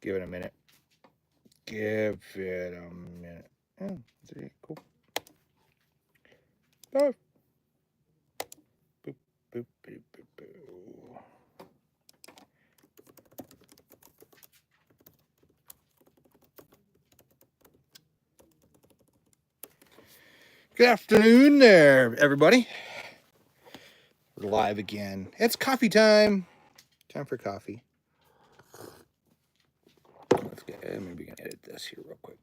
Give it a minute. Give it a minute. Oh, 3, cool. 5. Boop, boop, boop, boop, boop. Good afternoon there, everybody. We're live again. It's coffee time. Time for coffee. Maybe we can edit this here real quick.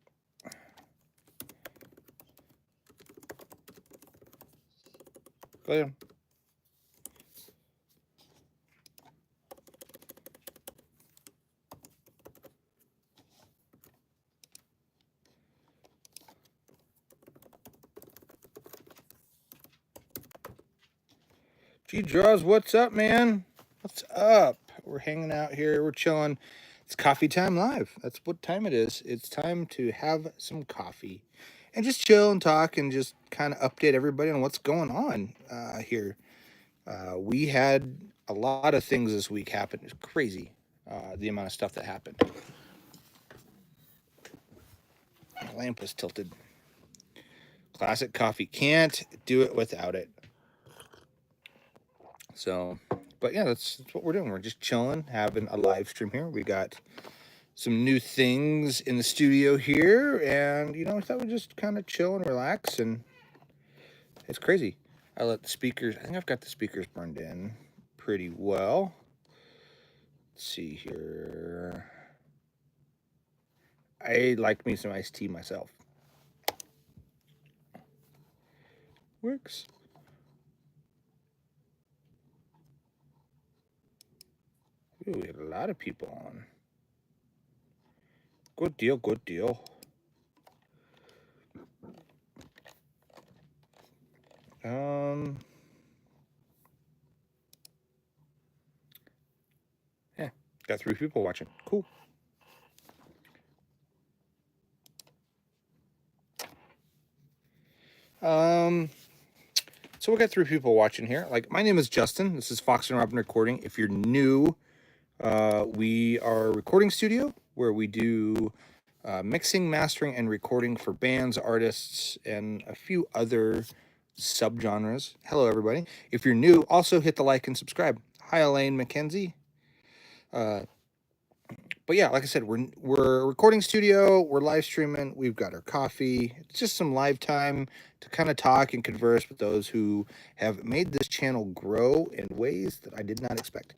Go ahead. G-Draws, what's up, man? What's up? We're hanging out here. We're chilling. It's coffee time live. That's what time it is. It's time to have some coffee and just chill and talk and just kind of update everybody on what's going on here. We had a lot of things this week happen. It's crazy the amount of stuff that happened. My lamp was tilted. Classic coffee. Can't do it without it. So, but yeah, that's what we're doing. We're just chilling, having a live stream here. We got some new things in the studio here, and I thought we'd just kind of chill and relax. And it's crazy. I let the speakers. I think I've got the speakers burned in pretty well. Let's see here. I like me some iced tea myself. Works. Ooh, we had a lot of people on. Good deal, good deal. Yeah, got 3 people watching. Cool. So we got 3 people watching here. Like, my name is Justin. This is Fox and Robyn Recording. If you're new, we are a recording studio where we do mixing, mastering, and recording for bands, artists, and a few other subgenres. Hello, everybody. If you're new, also hit the like and subscribe. Hi, Elaine McKenzie. But yeah, like I said, we're a recording studio. We're live streaming. We've got our coffee. It's just some live time to kind of talk and converse with those who have made this channel grow in ways that I did not expect.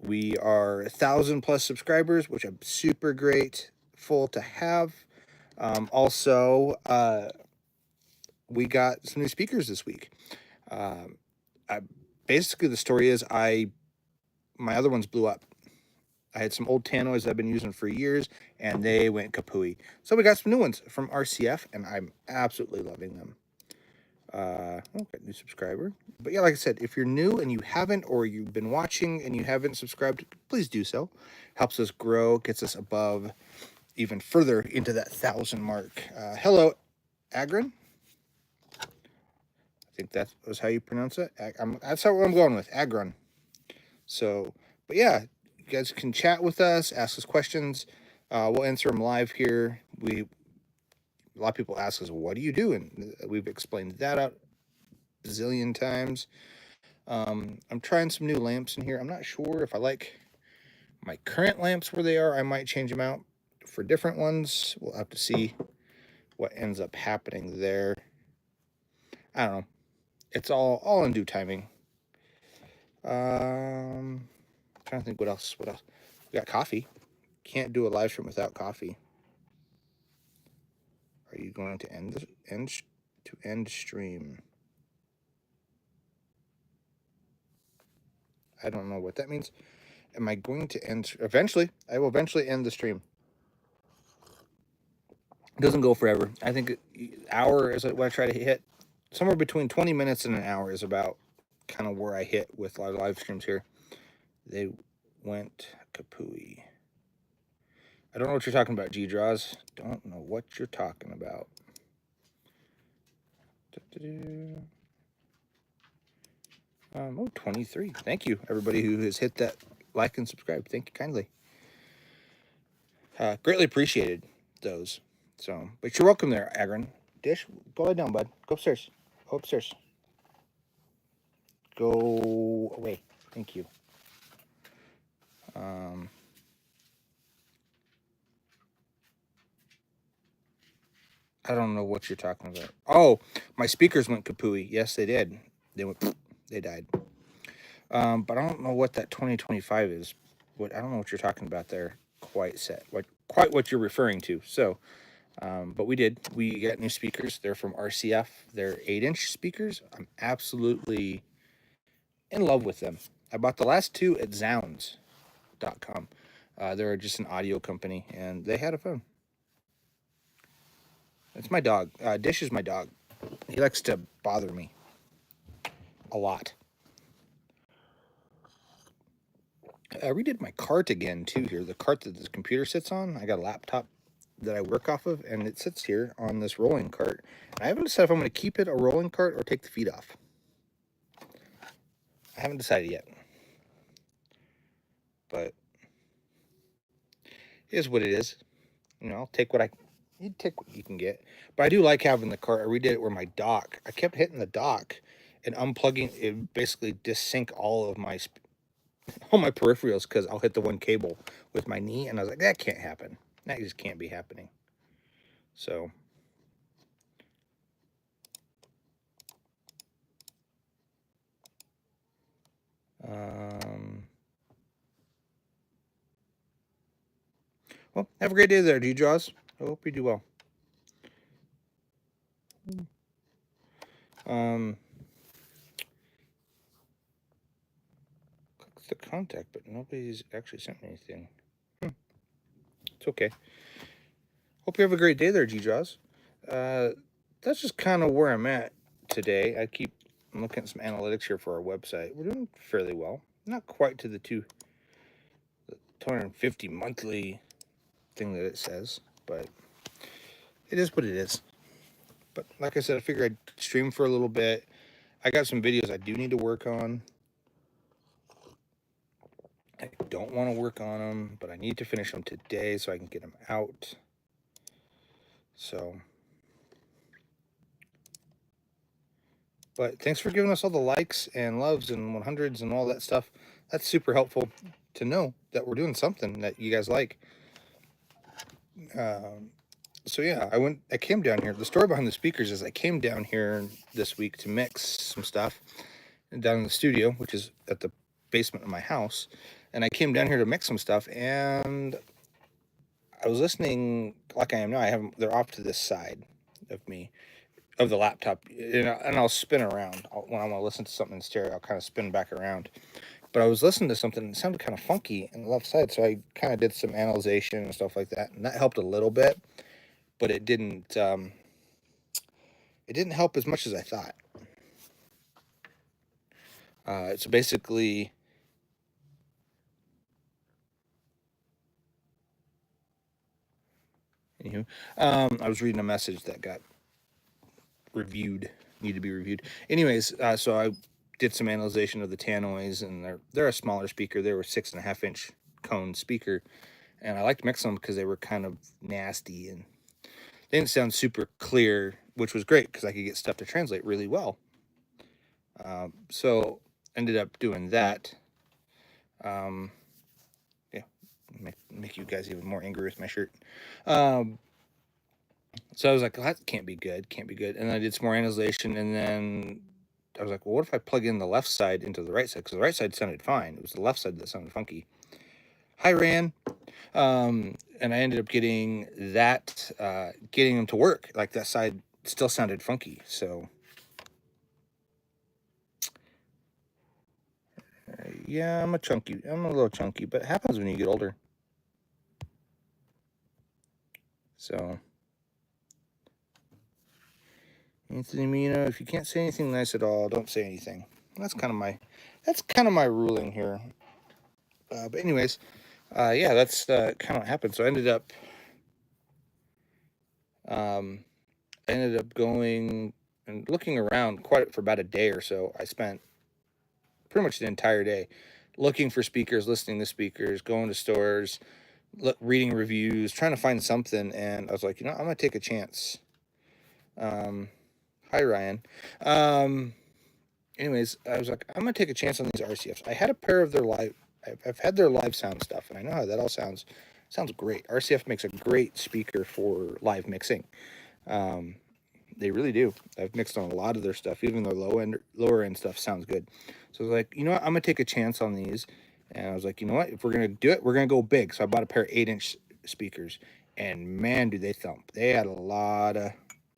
We are 1,000+ subscribers, which I'm super grateful to have. Also, we got some new speakers this week. Basically, the story is my other ones blew up. I had some old Tannoys I've been using for years, and they went kapooey. So we got some new ones from RCF, and I'm absolutely loving them. Got new subscriber. But yeah, like I said, if you're new and you haven't, or you've been watching and you haven't subscribed, please do so. Helps us grow, gets us above, even further into that 1,000 mark. Hello, Agron. I think that was how you pronounce it. That's how I'm going with, Agron. So, but yeah, you guys can chat with us, ask us questions. We'll answer them live here. A lot of people ask us, what do you do? And we've explained that out a zillion times. I'm trying some new lamps in here. I'm not sure if I like my current lamps where they are. I might change them out for different ones. We'll have to see what ends up happening there. I don't know. It's all in due timing. I'm trying to think what else. We got coffee. Can't do a live stream without coffee. Are you going to end stream? I don't know what that means. Am I going to end? Eventually, I will eventually end the stream. It doesn't go forever. I think an hour is what I try to hit. Somewhere between 20 minutes and an hour is about kind of where I hit with a lot of live streams here. They went kapooey. I don't know what you're talking about, G-Draws. Don't know what you're talking about. 23. Thank you, everybody who has hit that like and subscribe. Thank you kindly. Greatly appreciated those. So, but you're welcome there, Agron. Dish, go lie down, bud. Go upstairs. Go upstairs. Go away. Thank you. Um, I don't know what you're talking about. Oh, my speakers went kapooey. Yes, they did. They went. They died. But I don't know what that 2025 is. What I don't know what you're talking about there. Quite what you're referring to. So, but we did. We got new speakers. They're from RCF. They're 8-inch speakers. I'm absolutely in love with them. I bought the last two at Zounds.com. They're just an audio company, and they had a phone. It's my dog. Dish is my dog. He likes to bother me a lot. I redid my cart again too here. The cart that this computer sits on. I got a laptop that I work off of, and it sits here on this rolling cart. I haven't decided if I'm going to keep it a rolling cart or take the feet off. I haven't decided yet. But it is what it is. You know, I'll take what you take what you can get. But I do like having the cart. I redid it where my dock. I kept hitting the dock and unplugging. It basically desync all of my peripherals because I'll hit the one cable with my knee, and I was like, that can't happen. That just can't be happening. So. Well, have a great day there, D-Jaws. I hope you do well. Click the contact, but nobody's actually sent me anything. It's okay. Hope you have a great day there, D-Jaws. That's just kind of where I'm at today. I'm looking at some analytics here for our website. We're doing fairly well. Not quite to the 250 monthly thing that it says, but it is what it is. But like I said, I figured I'd stream for a little bit. I got some videos I do need to work on. I don't want to work on them, but I need to finish them today so I can get them out. So, but thanks for giving us all the likes and loves and 100s and all that stuff. That's super helpful to know that we're doing something that you guys like. So yeah, I came down here. The story behind the speakers is I came down here this week to mix some stuff down in the studio, which is at the basement of my house. And I came down here to mix some stuff, and I was listening like I am now. They're off to this side of me, of the laptop, and I'll spin around. When I want to listen to something in stereo, I'll kind of spin back around. But I was listening to something and it sounded kind of funky on the left side, so I kind of did some analyzation and stuff like that, and that helped a little bit, but it didn't help as much as I thought. So basically, anywho, I was reading a message that got need to be reviewed. Anyways, so I did some analyzation of the tannoys, and they're a smaller speaker. They were 6.5-inch cone speaker, and I liked mixing them because they were kind of nasty and they didn't sound super clear, which was great because I could get stuff to translate really well. So ended up doing that. Yeah, make you guys even more angry with my shirt. So I was like, well, that can't be good. And then I did some more analyzation, and then I was like, well, what if I plug in the left side into the right side? Because the right side sounded fine. It was the left side that sounded funky. Hi, Ran. And I ended up getting them to work. Like that side still sounded funky. So yeah, I'm a little chunky, but it happens when you get older. So Anthony Mina, if you can't say anything nice at all, don't say anything. That's kind of my ruling here. But anyways, yeah, that's kind of what happened. So I ended up going and looking around for about a day or so. I spent pretty much the entire day looking for speakers, listening to speakers, going to stores, reading reviews, trying to find something, and I was like, I'm gonna take a chance. Hi Ryan. Anyways, I was like, I'm gonna take a chance on these RCFs. I had a pair of their live. I've had their live sound stuff, and I know how that all sounds. Sounds great. RCF makes a great speaker for live mixing. They really do. I've mixed on a lot of their stuff, even their lower end stuff sounds good. So I was like, what? I'm gonna take a chance on these, and I was like, what? If we're gonna do it, we're gonna go big. So I bought a pair of 8-inch speakers, and man, do they thump! They had a lot of.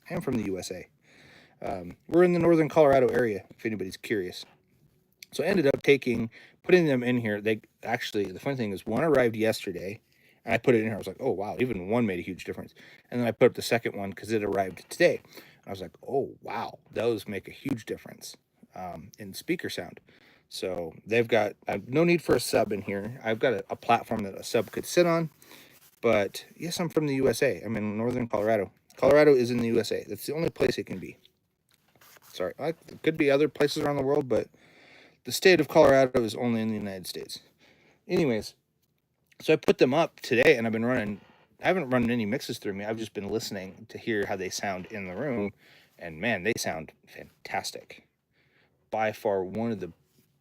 I'm from the USA. We're in the northern Colorado area, if anybody's curious. So I ended up putting them in here. They actually, the funny thing is, one arrived yesterday, and I put it in here. I was like, oh wow, even one made a huge difference. And then I put up the second one because it arrived today. I was like, oh wow, those make a huge difference in speaker sound. So they've got no need for a sub in here. I've got a platform that a sub could sit on. But yes, I'm from the USA. I'm in northern Colorado. Colorado is in the USA. That's the only place it can be. Sorry, it could be other places around the world, but the state of Colorado is only in the United States. Anyways, so I put them up today, and I haven't run any mixes through me. I've just been listening to hear how they sound in the room, and man, they sound fantastic. By far one of the,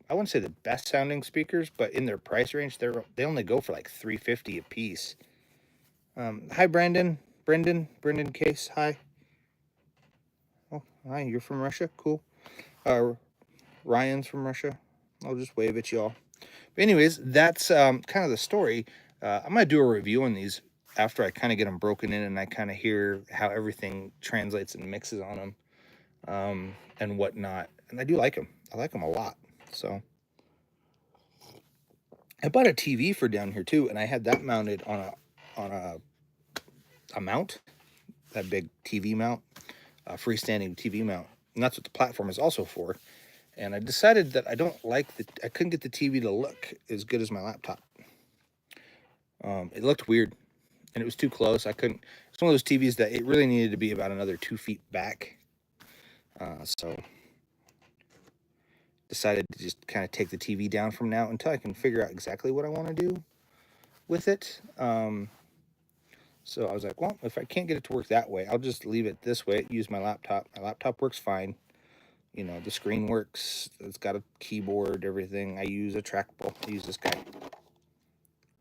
I wouldn't say the best sounding speakers, but in their price range, they only go for like $350 a piece. Hi, Brendan Case. Hi. Oh, hi. You're from Russia. Cool. Ryan's from Russia. I'll just wave at y'all. But anyways, that's kind of the story. I'm gonna do a review on these after I kind of get them broken in and I kind of hear how everything translates and mixes on them and whatnot. And I do like them. I like them a lot. So I bought a TV for down here too, and I had that mounted on a mount, that big TV mount, a freestanding TV mount, and that's what the platform is also for. And I decided that I couldn't get the TV to look as good as my laptop. It looked weird, and it was too close. I couldn't. It's one of those TVs that it really needed to be about another 2 feet back. So decided to just kind of take the TV down from now until I can figure out exactly what I want to do with it. So I was like, well, if I can't get it to work that way, I'll just leave it this way. Use my laptop. My laptop works fine. The screen works. It's got a keyboard, everything. I use a trackball. I use this guy.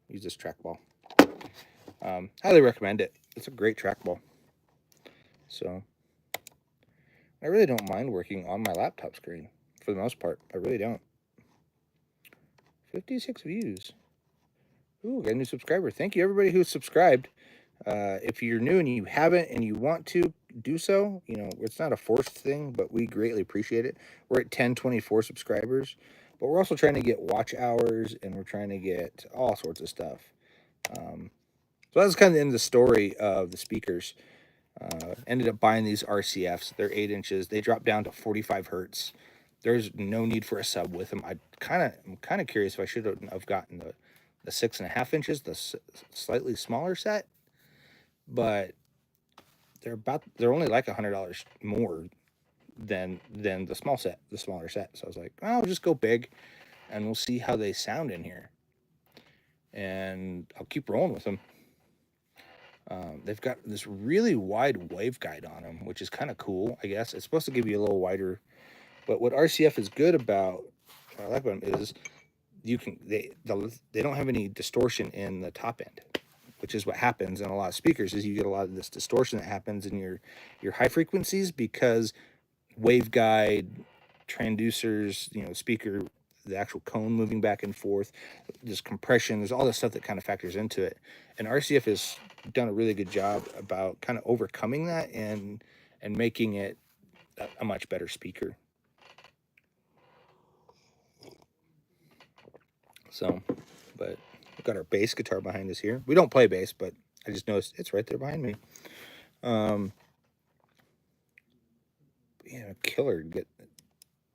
Use this trackball. Highly recommend it. It's a great trackball. So I really don't mind working on my laptop screen for the most part. I really don't. 56 views. Ooh, got a new subscriber. Thank you, everybody who's subscribed. If you're new and you haven't and you want to do so, it's not a forced thing, but we greatly appreciate it. We're at 1024 subscribers, but we're also trying to get watch hours and we're trying to get all sorts of stuff. So that's kind of the end of the story of the speakers. Ended up buying these RCFs. They're 8 inches. They drop down to 45 hertz. There's no need for a sub with them. I'm kind of curious if I should have gotten the 6.5 inches, the slightly smaller set, but they're only like $100 more than the smaller set. So I was like, I'll just go big, and we'll see how they sound in here, and I'll keep rolling with them. They've got this really wide waveguide on them, which is kind of cool, I guess. It's supposed to give you a little wider. But what RCF is good about, what I like about them is they don't have any distortion in the top end, which is what happens in a lot of speakers. Is you get a lot of this distortion that happens in your high frequencies because waveguide, transducers, speaker, the actual cone moving back and forth, there's compression, there's all this stuff that kind of factors into it. And RCF has done a really good job about kind of overcoming that and making it a much better speaker. So, but we've got our bass guitar behind us here. We don't play bass, but I just noticed it's right there behind me. Killer,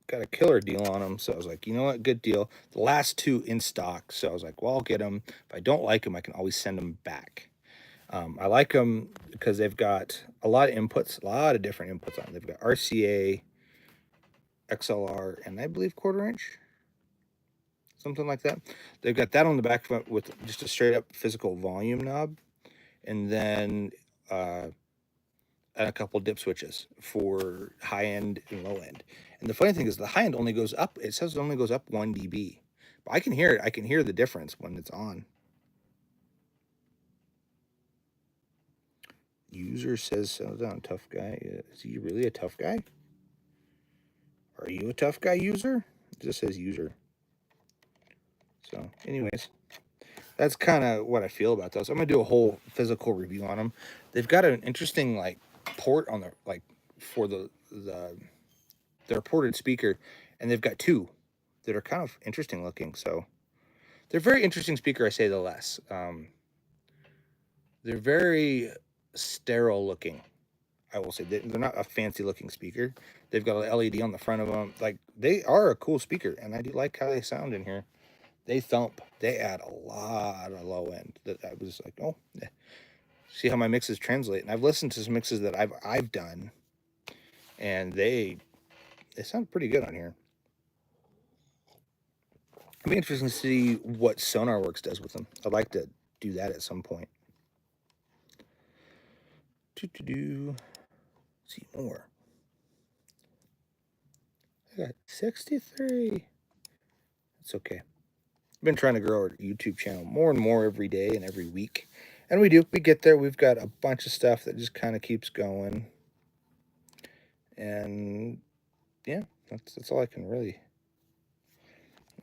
got a killer deal on them. So I was like, you know what, good deal. The last 2 in stock. So I was like, well, I'll get them. If I don't like them, I can always send them back. I like them because they've got a lot of inputs, a lot of different inputs on them. They've got RCA, XLR, and I believe 1/4 inch. something like that. They've got that on the back of it with just a straight up physical volume knob, and then and a couple dip switches for high end and low end. And the funny thing is, the high end only goes up. It says it only goes up 1 dB, but I can hear it. I can hear the difference when it's on. User says, "Settle down, tough guy." Is he really a tough guy? Are you a tough guy, user? It just says user. So, anyways, that's kind of what I feel about those. I'm gonna do a whole physical review on them. They've got an interesting like port on the like for their ported speaker, and they've got two that are kind of interesting looking. So they're very interesting speaker. I say the less. They're very sterile looking. I will say they're not a fancy looking speaker. They've got an LED on the front of them. Like, they are a cool speaker, and I do like how they sound in here. They thump. They add a lot of low end. That I was like, oh, see how my mixes translate. And I've listened to some mixes that I've done, and they sound pretty good on here. It'd be interesting to see what SonarWorks does with them. I'd like to do that at some point. See more. I got 63. It's okay. I've been trying to grow our YouTube channel more and more every day and every week. And we do. We get there. We've got a bunch of stuff that just kind of keeps going. And yeah, that's all I can really.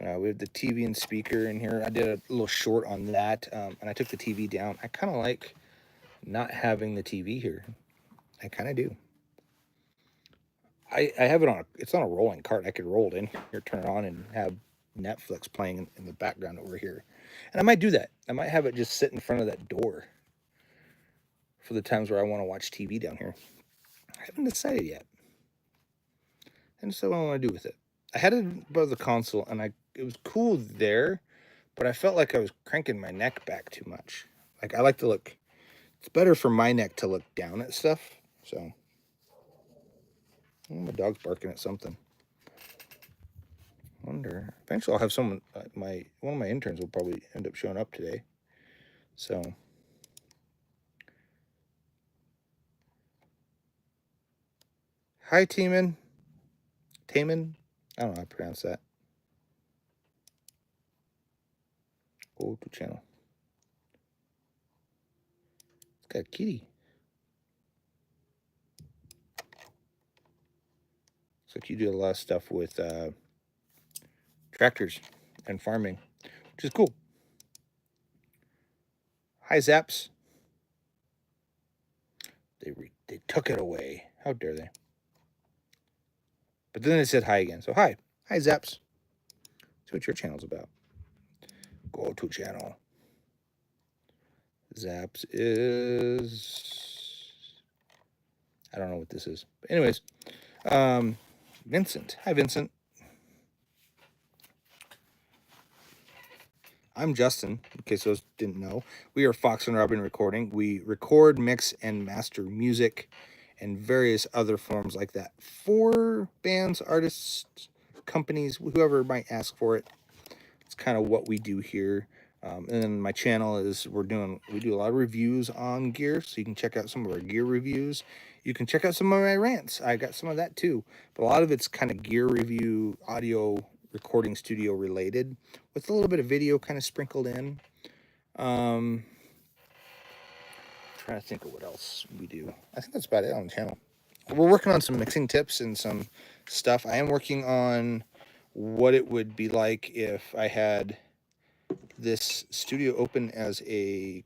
We have the TV and speaker in here. I did a little short on that, and I took the TV down. I kind of like not having the TV here. I kind of do. I have it on. It's on a rolling cart. I could roll it in here, turn it on, and have Netflix playing in the background over here. And I might do that. I might have it just sit in front of that door for the times where I want to watch TV down here. I haven't decided yet. And so what I want to do with it. I had it above the console, and it was cool there, but I felt like I was cranking my neck back too much. Like, I like to look. It's better for my neck to look down at stuff. So, oh, my dog's barking at something. Wonder. Eventually, I'll have someone. One of my interns will probably end up showing up today. So, hi, Taman. Taman. I don't know how to pronounce that. Go to channel. It's got a kitty. Looks like you do a lot of stuff with tractors and farming, which is cool. Hi, Zaps. They took it away. How dare they? But then they said hi again. So hi. Hi, Zaps. See what your channel's about. Go to channel. Zaps is... I don't know what this is. But anyways, Vincent. Hi, Vincent. I'm Justin, in case those didn't know. We are Fox and Robyn Recording. We record, mix, and master music and various other forms like that for bands, artists, companies, whoever might ask for it. It's kind of what we do here. And then my channel is we do a lot of reviews on gear, so you can check out some of our gear reviews. You can check out some of my rants. I got some of that too, but a lot of it's kind of gear review, audio recording studio related, with a little bit of video kind of sprinkled in. Trying to think of what else we do. I think that's about it on the channel. We're working on some mixing tips and some stuff. I am working on what it would be like if I had this studio open as a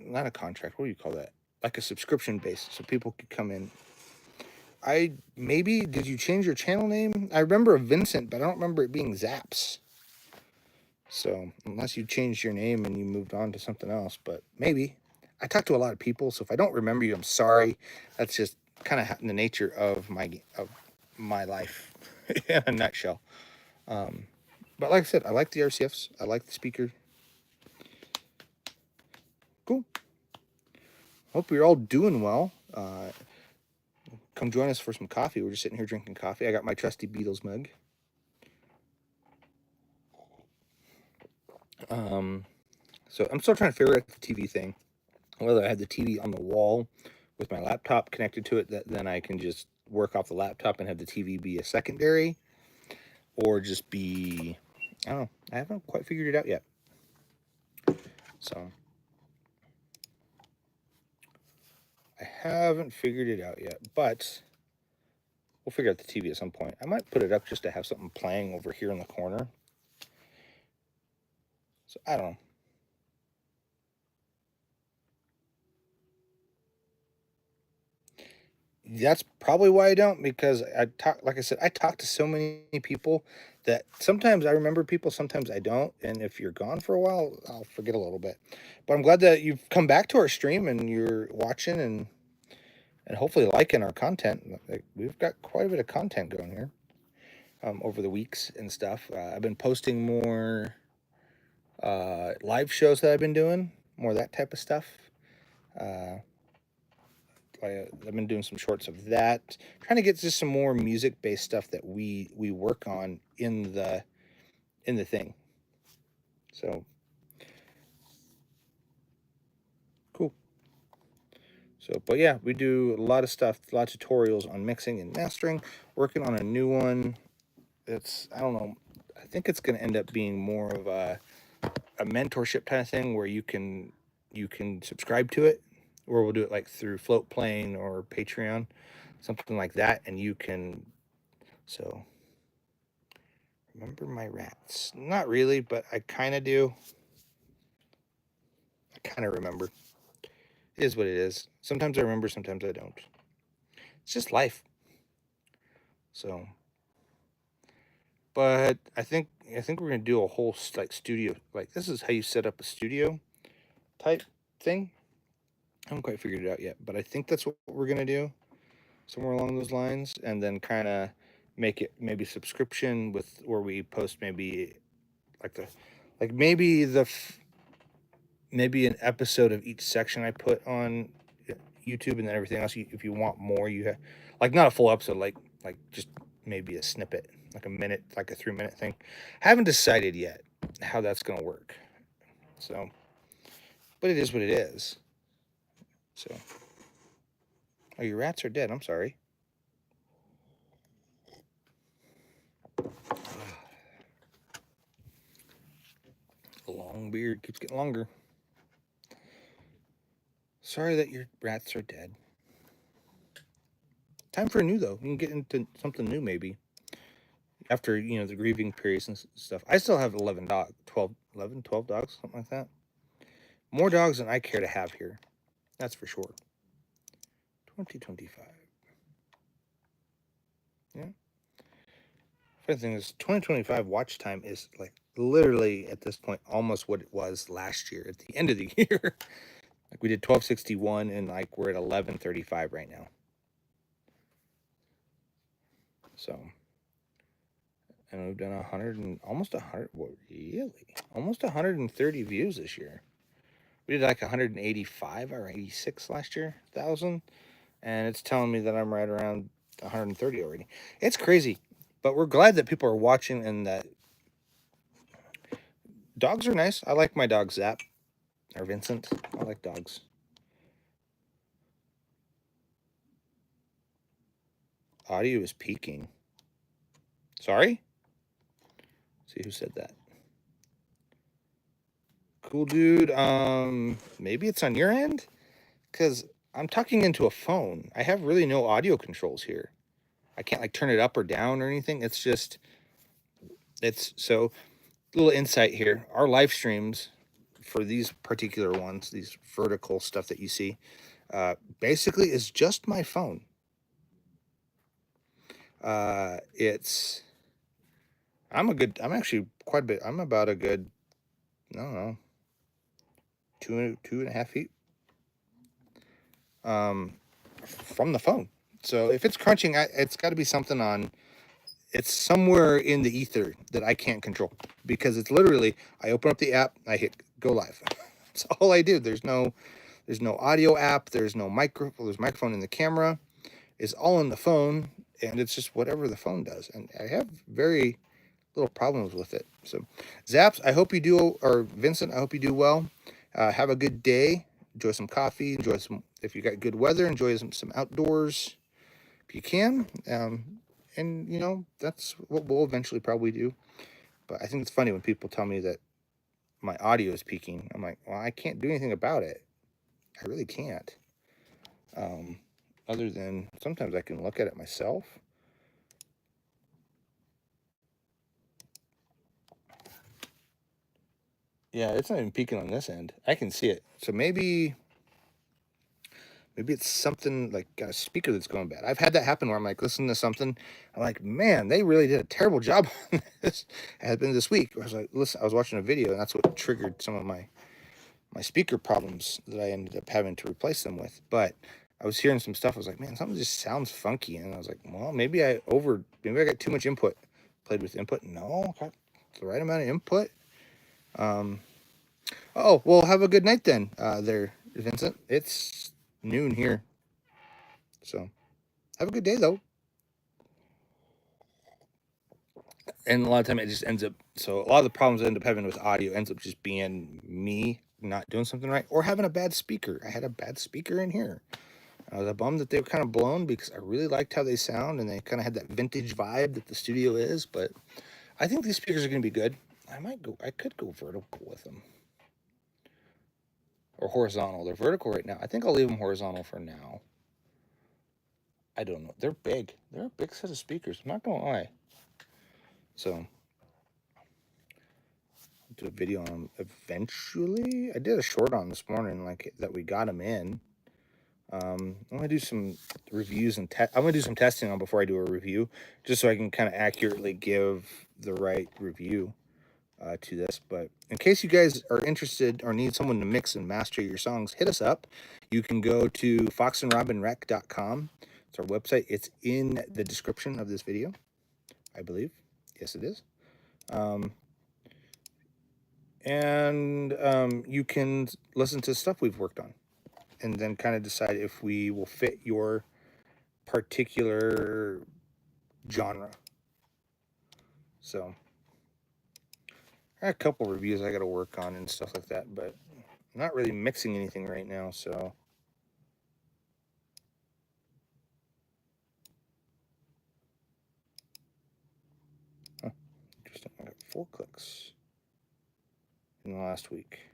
not a contract. What do you call that? Like a subscription base, so people could come in. Did you change your channel name? I remember a Vincent, but I don't remember it being Zaps. So unless you changed your name and you moved on to something else, but maybe. I talk to a lot of people, so if I don't remember you, I'm sorry. That's just kind of the nature of my life in a nutshell. But like I said, I like the RCFs. I like the speaker. Cool. Hope you're all doing well. Come join us for some coffee. We're just sitting here drinking coffee. I got my trusty Beatles mug. So I'm still trying to figure out the TV thing. Whether I have the TV on the wall with my laptop connected to it, that then I can just work off the laptop and have the TV be a secondary, or just be, I don't know. I haven't quite figured it out yet. So I haven't figured it out yet, but we'll figure out the TV at some point. I might put it up just to have something playing over here in the corner. So I don't know. That's probably why I don't, because like I said, I talk to so many people that sometimes I remember people, sometimes I don't. And if you're gone for a while, I'll forget a little bit. But I'm glad that you've come back to our stream and you're watching and hopefully liking our content. Like, we've got quite a bit of content going here over the weeks and stuff. I've been posting more live shows that I've been doing, more of that type of stuff. I've been doing some shorts of that, trying to get just some more music based stuff that we work on in the thing. So cool. So, but yeah, we do a lot of stuff, a lot of tutorials on mixing and mastering. Working on a new one. It's, I don't know. I think it's going to end up being more of a mentorship kind of thing where you can subscribe to it, or we'll do it like through Float Plane or Patreon, something like that, and you can. So remember my rats? Not really, but I kind of do. I kind of remember. It is what it is. Sometimes I remember, sometimes I don't. It's just life. So, but I think we're gonna do a whole like studio. Like, this is how you set up a studio type thing. I haven't quite figured it out yet, but I think that's what we're gonna do, somewhere along those lines, and then kind of make it maybe subscription with where we post maybe like the like maybe an episode of each section I put on YouTube, and then everything else. If you want more, you have, like, not a full episode, like just maybe a snippet, like a minute, like a 3-minute thing. Haven't decided yet how that's gonna work. So, but it is what it is. So, oh, your rats are dead. I'm sorry. The long beard keeps getting longer. Sorry that your rats are dead. Time for a new, though. You can get into something new maybe after the grieving periods and stuff. I still have 11 dogs, 12 dogs, something like that. More dogs than I care to have here. That's for sure. 2025. Yeah. Funny thing is, 2025 watch time is like literally at this point almost what it was last year at the end of the year. Like, we did 1261 and like we're at 1135 right now. So, and we've done 100 and almost 100. What, really? Almost 130 views this year. We did like 185 or 86 last year, thousand, and it's telling me that I'm right around 130 already. It's crazy, but we're glad that people are watching and that dogs are nice. I like my dog Zap or Vincent. I like dogs. Audio is peaking. Sorry? See who said that. Cool dude. Maybe it's on your end? Because I'm talking into a phone. I have really no audio controls here. I can't like turn it up or down or anything. It's so, little insight here. Our live streams for these particular ones, these vertical stuff that you see, basically is just my phone. It's I'm actually quite a bit. I'm about a good, I don't know, two and a half feet from the phone. So if it's crunching, it's got to be something on. It's somewhere in the ether that I can't control, because it's literally, I open up the app, I hit go live. That's all I do. There's no audio app. There's no there's microphone in the camera. It's all in the phone, and it's just whatever the phone does. And I have very little problems with it. So, Zaps, I hope you do, or Vincent, I hope you do well. Have a good day. Enjoy some coffee. Enjoy some, if you got good weather, enjoy some outdoors if you can. And, you know, that's what we'll eventually probably do. But I think it's funny when people tell me that my audio is peaking. I'm like, well, I can't do anything about it. I really can't. Other than sometimes I can look at it myself. Yeah, it's not even peaking on this end. I can see it. So maybe it's something like a speaker that's going bad. I've had that happen where I'm like listening to something. I'm like, man, they really did a terrible job on this. It had been this week. I was like, listen, I was watching a video, and that's what triggered some of my speaker problems that I ended up having to replace them with. But I was hearing some stuff. I was like, man, something just sounds funky. And I was like, well, maybe I got too much input. Played with input. No, got the right amount of input. Oh, well, have a good night then, there, Vincent. It's noon here. So have a good day, though. And a lot of time it just ends up, so a lot of the problems I end up having with audio ends up just being me not doing something right or having a bad speaker. I had a bad speaker in here. I was bummed that they were kind of blown because I really liked how they sound and they kind of had that vintage vibe that the studio is. But I think these speakers are going to be good. I could go vertical with them or horizontal. They're vertical right now. I think I'll leave them horizontal for now. I don't know. They're big. They're a big set of speakers. I'm not going to lie. So I'll do a video on them eventually. I did a short on this morning, like that we got them in. I'm gonna do some reviews and I'm gonna do some testing on before I do a review, just so I can kind of accurately give the right review to this. But in case you guys are interested or need someone to mix and master your songs, hit us up. You can go to foxandrobynrec.com. It's our website. It's in the description of this video, I believe. Yes, it is. And you can listen to stuff we've worked on and then kind of decide if we will fit your particular genre. So I got a couple reviews I got to work on and stuff like that, but I'm not really mixing anything right now. So interesting. I got 4 clicks in the last week.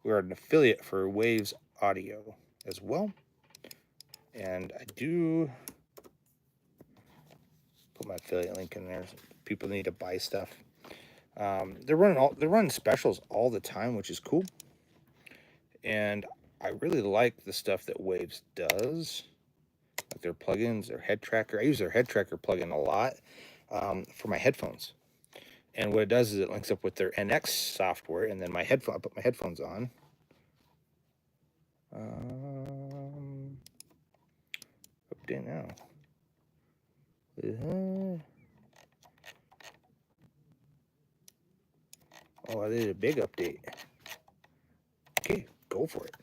We're an affiliate for Waves Audio as well, and I do put my affiliate link in there. So people need to buy stuff. They're running specials all the time, which is cool. And I really like the stuff that Waves does, like their plugins, their head tracker. I use their head tracker plugin a lot for my headphones. And what it does is it links up with their NX software, and then I put my headphones on. Update now. Oh, I did a big update. Okay, go for it.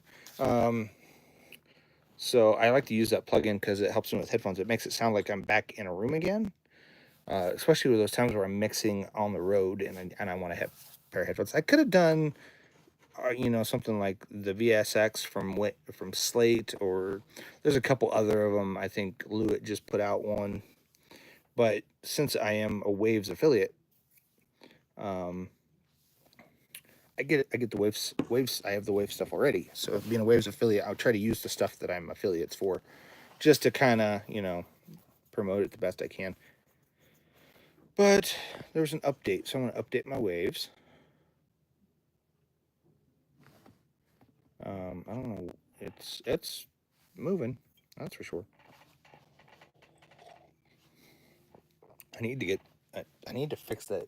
So I like to use that plugin because it helps me with headphones. It makes it sound like I'm back in a room again, especially with those times where I'm mixing on the road and I want to have a pair of headphones. I could have done, something like the VSX from Slate, or there's a couple other of them. I think Lewitt just put out one, but since I am a Waves affiliate, I get the Waves. I have the Waves stuff already. So being a Waves affiliate, I'll try to use the stuff that I'm affiliates for, just to kind of promote it the best I can. But there's an update, so I'm going to update my Waves. I don't know. It's moving. That's for sure. I need to fix that.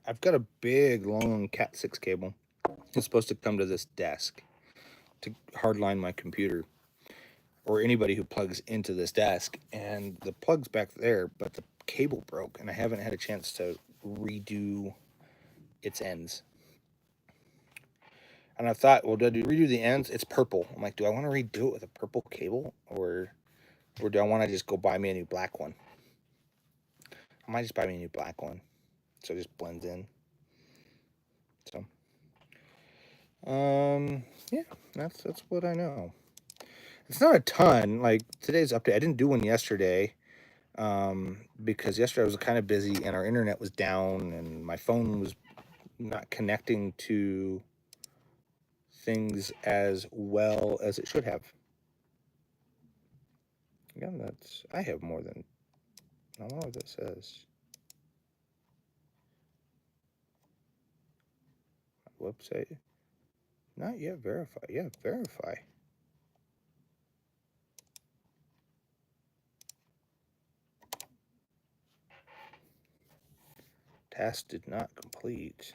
I've got a big, long Cat 6 cable. It's supposed to come to this desk to hardline my computer, or anybody who plugs into this desk. And the plug's back there, but the cable broke, and I haven't had a chance to redo its ends. And I thought, well, do I redo the ends? It's purple. I'm like, do I want to redo it with a purple cable, or Or do I want to just go buy me a new black one? I might just buy me a new black one, so it just blends in. So, yeah, that's what I know. It's not a ton. Like today's update, I didn't do one yesterday, because yesterday I was kind of busy and our internet was down and my phone was not connecting to things as well as it should have. Again, I have more than, I don't know what that says. Website, not yet verify. Yeah, verify. Task did not complete.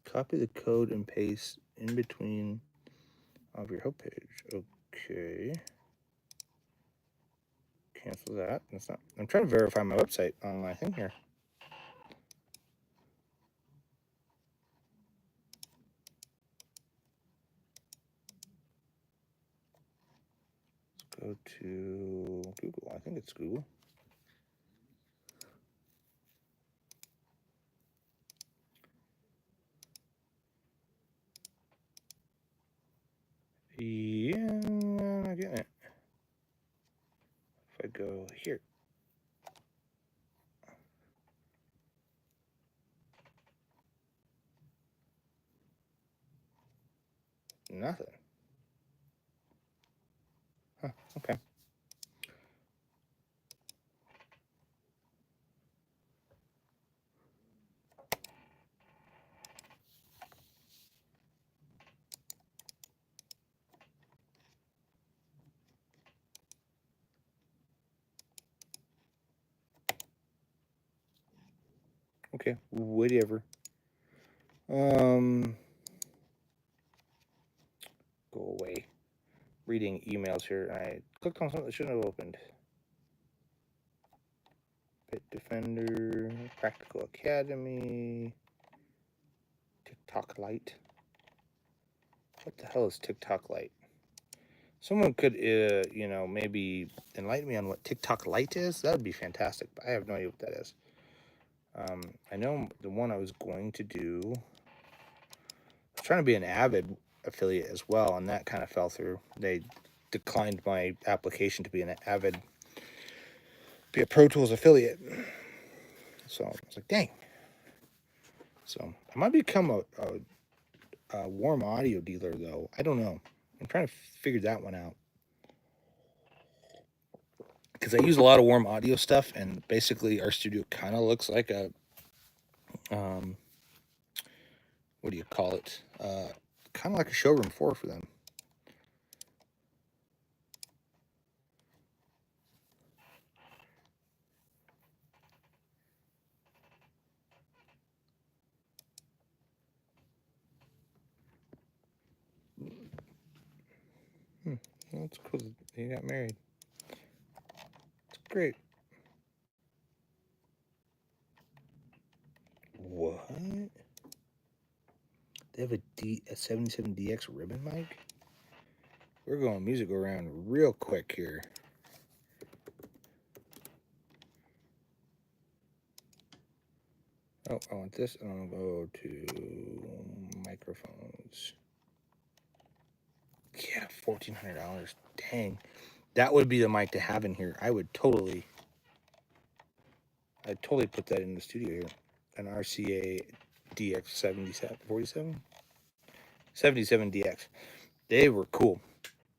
Copy the code and paste in between of your homepage. Okay. Cancel that. That's not. I'm trying to verify my website on my thing here. Let's go to Google. I think it's Google. Yeah, I'm not getting it. If I go here. Nothing. Huh, okay. Okay, whatever. Go away. Reading emails here. I clicked on something that shouldn't have opened. Pit Defender, Practical Academy, TikTok Lite. What the hell is TikTok Lite? Someone could, maybe enlighten me on what TikTok Lite is. That would be fantastic. But I have no idea what that is. I know the one I was going to do. I was trying to be an Avid affiliate as well, and that kind of fell through. They declined my application to be an Avid, be a Pro Tools affiliate. So I was like, dang. So I might become a warm audio dealer, though. I don't know. I'm trying to figure that one out. Because I use a lot of warm audio stuff, and basically our studio kind of looks like a, what do you call it? Kind of like a showroom floor for them. That's cool. He got married. It's great. What? They have a 77DX ribbon mic? We're going music around real quick here. Oh, I want this. And I'll go to microphones. Yeah, $1,400. Dang. That would be the mic to have in here. I'd totally put that in the studio here. An RCA DX 77 77DX. They were cool.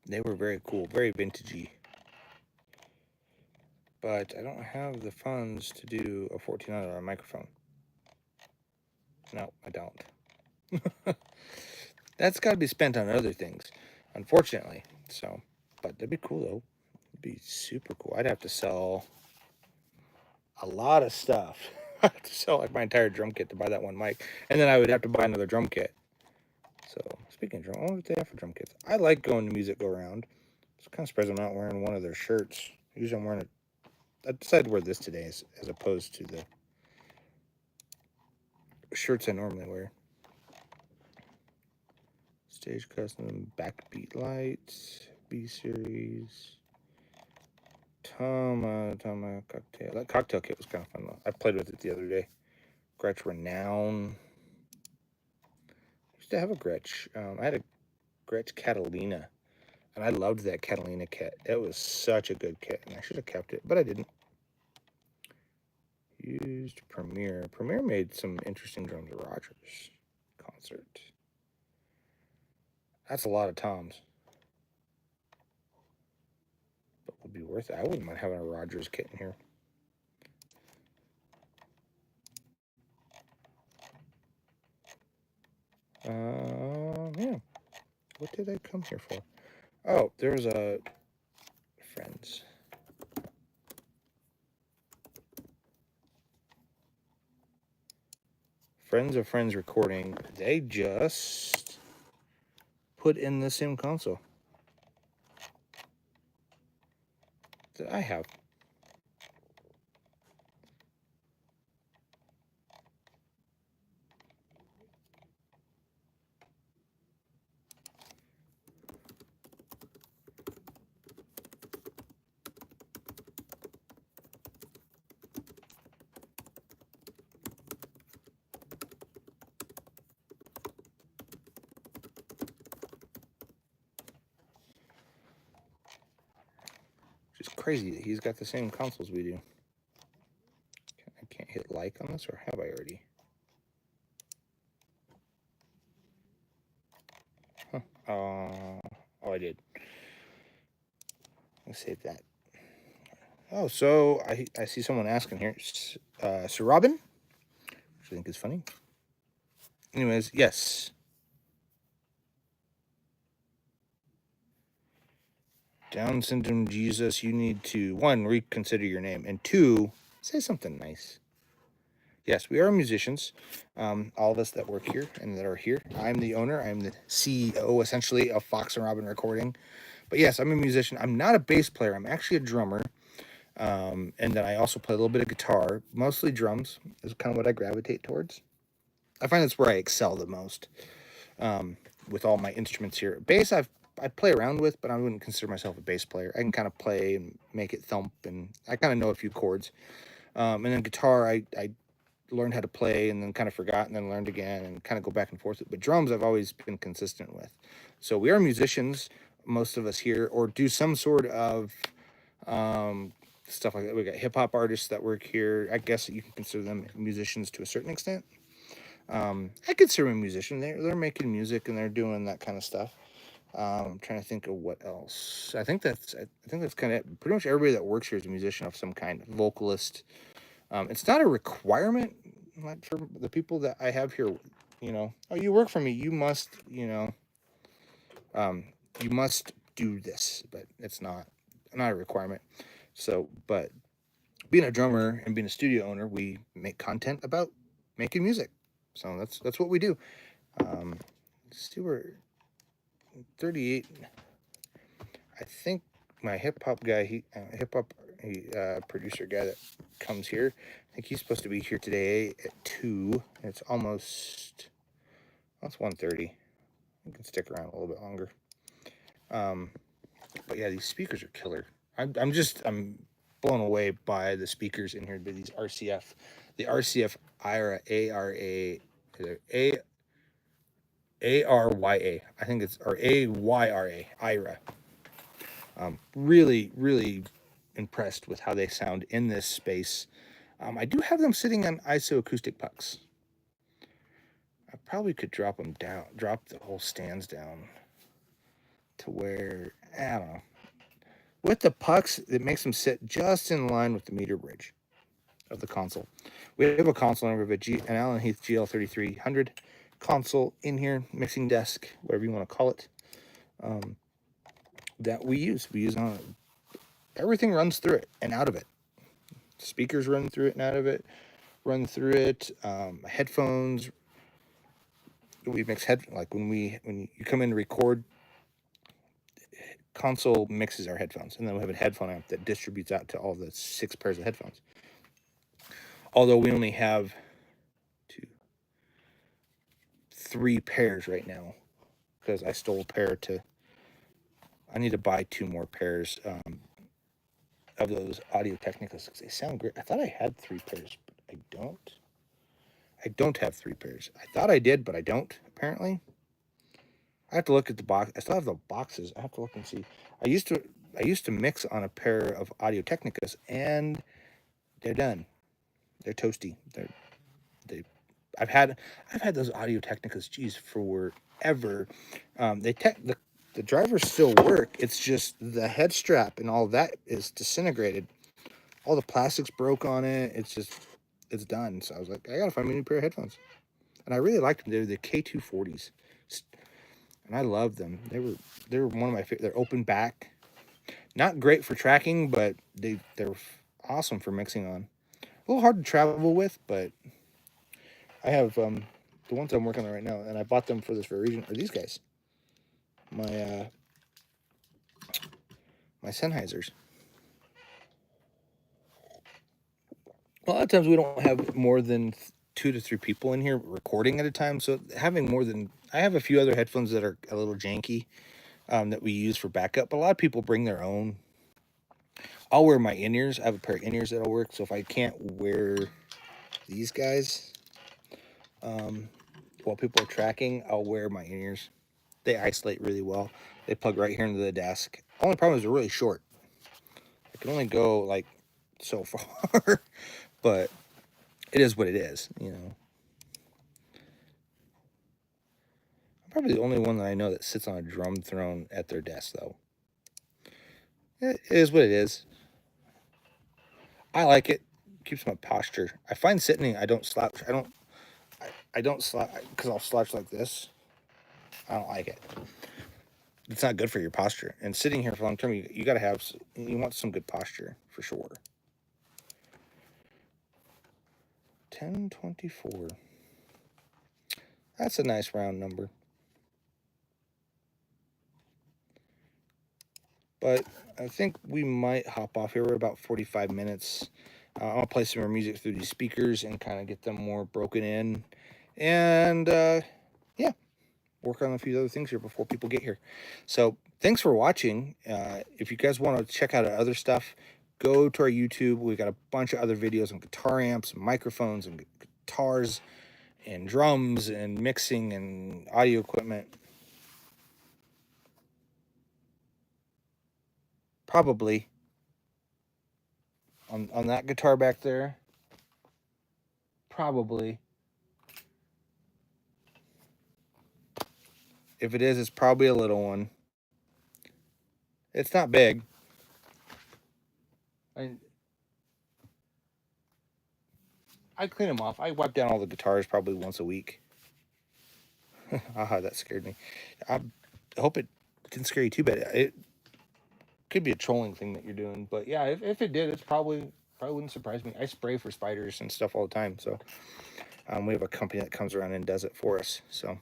They were very cool, very vintagey. But I don't have the funds to do a $1,400 microphone. No, I don't. That's got to be spent on other things, unfortunately. So, but that'd be cool though. It'd be super cool. I'd have to sell a lot of stuff. I'd have to sell like my entire drum kit to buy that one mic, and then I would have to buy another drum kit. So, speaking of drum, I wonder what they have for drum kits. I like going to Music Go Round. It's kind of surprised I'm not wearing one of their shirts. Usually I'm wearing I decided to wear this today as opposed to the shirts I normally wear. Stage custom, backbeat lights, B series, Tama cocktail. That cocktail kit was kind of fun though. I played with it the other day. Gretsch Renown. Used to have a Gretsch. I had a Gretsch Catalina, and I loved that Catalina kit. It was such a good kit, and I should have kept it, but I didn't. Used Premier. Premier made some interesting drums at Rogers concert. That's a lot of toms, but would be worth it. I wouldn't mind having a Rogers kit in here. Yeah. What did I come here for? Oh, there's a Friends. Friends of Friends recording. They just put in the same console that I have. Which is crazy that he's got the same consoles we do. I can't hit like on this, or have I already? Huh. Oh, I did. Let's save that. Oh, so I see someone asking here. Sir Robyn, which I think is funny. Anyways, yes. Down syndrome Jesus, you need to, 1, reconsider your name, and 2, say something nice. Yes, we are musicians, all of us that work here and that are here. I'm the owner. I'm the CEO, essentially, of Fox and Robyn Recording. But yes, I'm a musician. I'm not a bass player. I'm actually a drummer. And then I also play a little bit of guitar. Mostly drums is kind of what I gravitate towards. I find that's where I excel the most with all my instruments here. Bass, I play around with, but I wouldn't consider myself a bass player. I can kind of play and make it thump, and I kind of know a few chords. And then guitar, I learned how to play and then kind of forgot and then learned again and kind of go back and forth. But drums I've always been consistent with. So we are musicians, most of us here, or do some sort of stuff like that. We got hip hop artists that work here. I guess you can consider them musicians to a certain extent. I consider them a musician. They're making music and they're doing that kind of stuff. I'm trying to think of what else. I think that's kind of pretty much everybody that works here is a musician of some kind, vocalist. It's not a requirement, like for the people that I have here. Oh, you work for me, you must, you must do this, but it's not a requirement. So, but being a drummer and being a studio owner, we make content about making music. So that's what we do. Let's see, we're 38. I think my hip hop guy, producer guy that comes here, I think he's supposed to be here today at 2. It's almost, well, it's 1:30. I can stick around a little bit longer. But yeah, these speakers are killer. I'm blown away by the speakers in here. These RCF, the RCF IRA, ARYA. I think it's, or AYRA, IRA. Really, really impressed with how they sound in this space. I do have them sitting on isoacoustic pucks. I probably could drop them down, drop the whole stands down to where, I don't know. With the pucks, it makes them sit just in line with the meter bridge of the console. We have a console number of an Allen Heath GL3300 console in here, mixing desk, whatever you want to call it, that we use. We use on everything runs through it and out of it. Speakers run through it and out of it. Run through it. Headphones. We mix like when you come in to record, console mixes our headphones, and then we have a headphone amp that distributes out to all the 6 pairs of headphones. Although we only have 3 pairs right now, because I stole a pair to. I need to buy 2 more pairs of those Audio Technicas because they sound great. I thought I had 3 pairs, but I don't. I don't have 3 pairs. I thought I did, but I don't, apparently. I have to look at the box. I still have the boxes. I have to look and see. I used to mix on a pair of Audio Technicas, and they're done. They're toasty. I've had those Audio Technicas, geez, forever. The drivers still work. It's just the head strap and all that is disintegrated. All the plastics broke on it. It's done. So I was like, I gotta find me a new pair of headphones. And I really liked them. They're the K240s, and I love them. They were one of my favorite. They're open back, not great for tracking, but they're awesome for mixing on. A little hard to travel with, but I have the ones I'm working on right now, and I bought them for this very reason. Are these guys? My Sennheisers. A lot of times we don't have more than 2 to 3 people in here recording at a time, so having more than, I have a few other headphones that are a little janky that we use for backup, but a lot of people bring their own. I'll wear my in-ears. I have a pair of in-ears that'll work, so if I can't wear these guys while people are tracking, I'll wear my in-ears. They isolate really well. They plug right here into the desk. Only problem is they're really short. I can only go like so far, but it is what it is, you know. I'm probably the only one that I know that sits on a drum throne at their desk, though. It is what it is. I like it. Keeps my posture. I find sitting, I don't slouch. I don't slouch because I'll slouch like this. I don't like it. It's not good for your posture. And sitting here for long term, you got to have, you want some good posture for sure. 1024. That's a nice round number. But I think we might hop off here. We're about 45 minutes. I'll play some more music through these speakers and kind of get them more broken in. And yeah, work on a few other things here before people get here. So thanks for watching. If you guys want to check out our other stuff, go to our YouTube. We've got a bunch of other videos on guitar amps, and microphones, and guitars, and drums, and mixing, and audio equipment. Probably on that guitar back there. Probably. If it is, it's probably a little one. It's not big. I clean them off. I wipe down all the guitars probably once a week. Haha, that scared me. I hope it didn't scare you too bad. It could be a trolling thing that you're doing, but yeah, if it did, it's probably wouldn't surprise me. I spray for spiders and stuff all the time, so we have a company that comes around and does it for us. So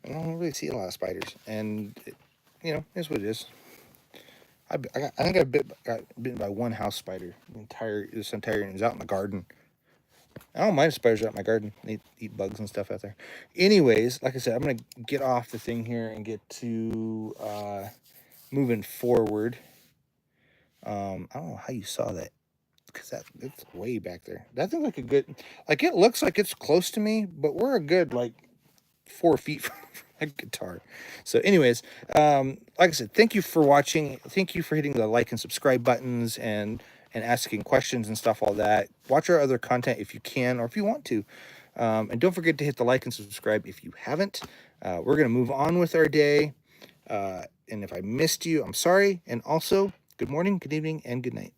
I don't really see a lot of spiders, and you know, it's what it is. I think I got bitten by one house spider. This entire it was out in the garden. I don't mind spiders out in my garden. They eat bugs and stuff out there. Anyways, like I said, I'm gonna get off the thing here and get to moving forward. I don't know how you saw that, because it's way back there. That thing's like a good, like it looks like it's close to me, but we're a good like 4 feet from a guitar. So anyways, like I said, thank you for watching. Thank you for hitting the like and subscribe buttons and asking questions and stuff, all that. Watch our other content if you can, or if you want to. And don't forget to hit the like and subscribe if you haven't. We're going to move on with our day. And if I missed you, I'm sorry. And also, good morning, good evening, and good night.